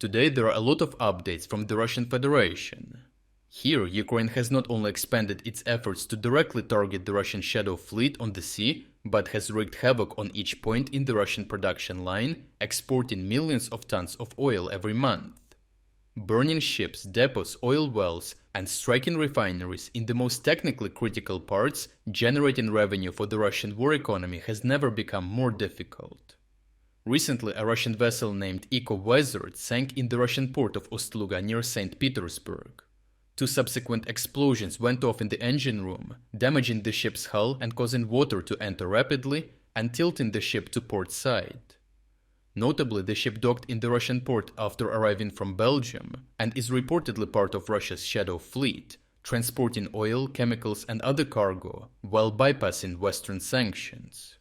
Today there are a lot of updates from the Russian Federation. Here, Ukraine has not only expanded its efforts to directly target the Russian shadow fleet on the sea, but has wreaked havoc on each point in the Russian production line, exporting millions of tons of oil every month. Burning ships, depots, oil wells, and striking refineries in the most technically critical parts, generating revenue for the Russian war economy has never become more difficult. Recently, a Russian vessel named Eco-Wizard sank in the Russian port of Ust-Luga near Saint Petersburg. 2 subsequent explosions went off in the engine room, damaging the ship's hull and causing water to enter rapidly and tilting the ship to port side. Notably, the ship docked in the Russian port after arriving from Belgium and is reportedly part of Russia's shadow fleet, transporting oil, chemicals and other cargo while bypassing Western sanctions.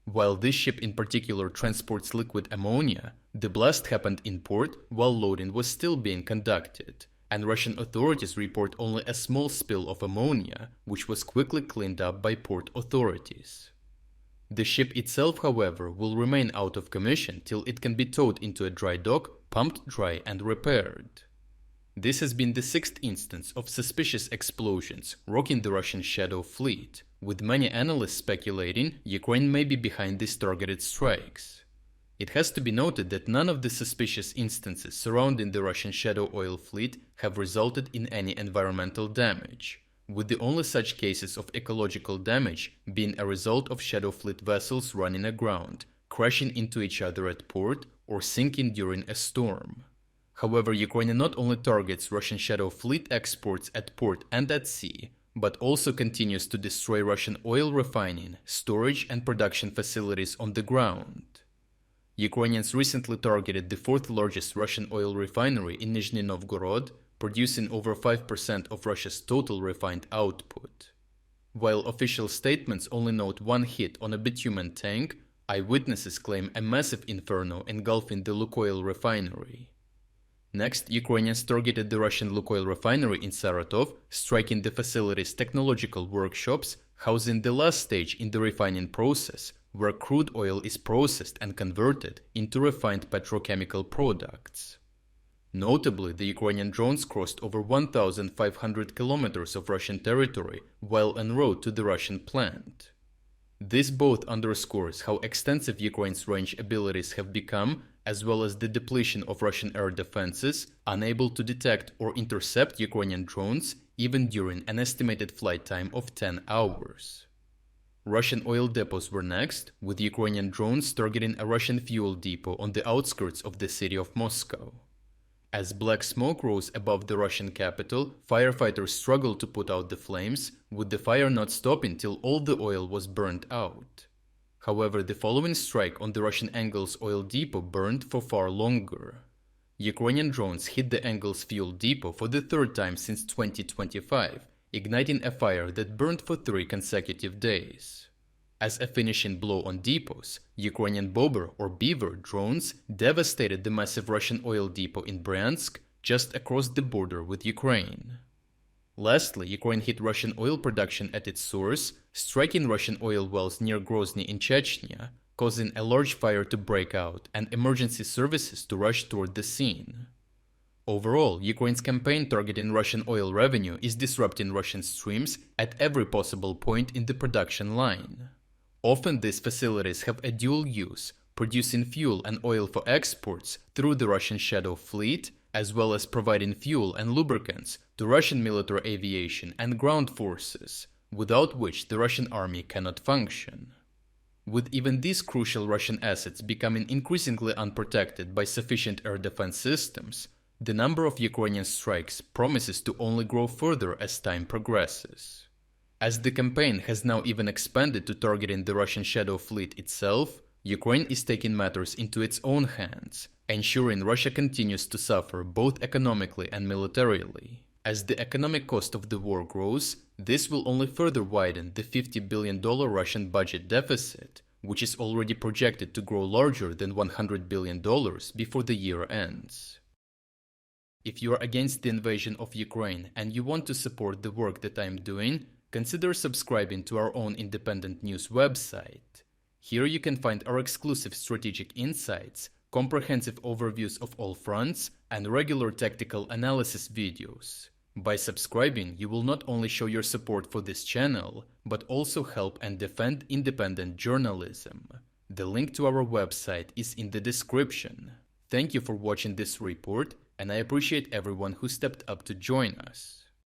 While this ship in particular transports liquid ammonia, the blast happened in port while loading was still being conducted, and Russian authorities report only a small spill of ammonia, which was quickly cleaned up by port authorities. The ship itself, however, will remain out of commission till it can be towed into a dry dock, pumped dry and repaired. This has been the 6th instance of suspicious explosions rocking the Russian shadow fleet, with many analysts speculating Ukraine may be behind these targeted strikes. It has to be noted that none of the suspicious instances surrounding the Russian shadow oil fleet have resulted in any environmental damage, with the only such cases of ecological damage being a result of shadow fleet vessels running aground, crashing into each other at port, or sinking during a storm. However, Ukraine not only targets Russian shadow fleet exports at port and at sea, but also continues to destroy Russian oil refining, storage and production facilities on the ground. Ukrainians recently targeted the 4th largest Russian oil refinery in Nizhny Novgorod, producing over 5% of Russia's total refined output. While official statements only note 1 hit on a bitumen tank, eyewitnesses claim a massive inferno engulfing the Lukoil refinery. Next, Ukrainians targeted the Russian Lukoil refinery in Saratov, striking the facility's technological workshops, housing the last stage in the refining process, where crude oil is processed and converted into refined petrochemical products. Notably, the Ukrainian drones crossed over 1,500 kilometers of Russian territory while en route to the Russian plant. This both underscores how extensive Ukraine's range abilities have become, as well as the depletion of Russian air defenses, unable to detect or intercept Ukrainian drones even during an estimated flight time of 10 hours. Russian oil depots were next, with Ukrainian drones targeting a Russian fuel depot on the outskirts of the city of Moscow. As black smoke rose above the Russian capital, firefighters struggled to put out the flames, with the fire not stopping till all the oil was burned out. However, the following strike on the Russian Engels oil depot burned for far longer. Ukrainian drones hit the Engels fuel depot for the 3rd time since 2025, igniting a fire that burned for 3 consecutive days. As a finishing blow on depots, Ukrainian Bobber or Beaver drones devastated the massive Russian oil depot in Bryansk, just across the border with Ukraine. Lastly, Ukraine hit Russian oil production at its source, striking Russian oil wells near Grozny in Chechnya, causing a large fire to break out and emergency services to rush toward the scene. Overall, Ukraine's campaign targeting Russian oil revenue is disrupting Russian streams at every possible point in the production line. Often these facilities have a dual use, producing fuel and oil for exports through the Russian shadow fleet, as well as providing fuel and lubricants to Russian military aviation and ground forces, without which the Russian army cannot function. With even these crucial Russian assets becoming increasingly unprotected by sufficient air defense systems, the number of Ukrainian strikes promises to only grow further as time progresses. As the campaign has now even expanded to targeting the Russian shadow fleet itself, Ukraine is taking matters into its own hands, ensuring Russia continues to suffer both economically and militarily. As the economic cost of the war grows, this will only further widen the $50 billion Russian budget deficit, which is already projected to grow larger than $100 billion before the year ends. If you are against the invasion of Ukraine and you want to support the work that I am doing, consider subscribing to our own independent news website. Here you can find our exclusive strategic insights, comprehensive overviews of all fronts, and regular tactical analysis videos. By subscribing, you will not only show your support for this channel, but also help and defend independent journalism. The link to our website is in the description. Thank you for watching this report, and I appreciate everyone who stepped up to join us.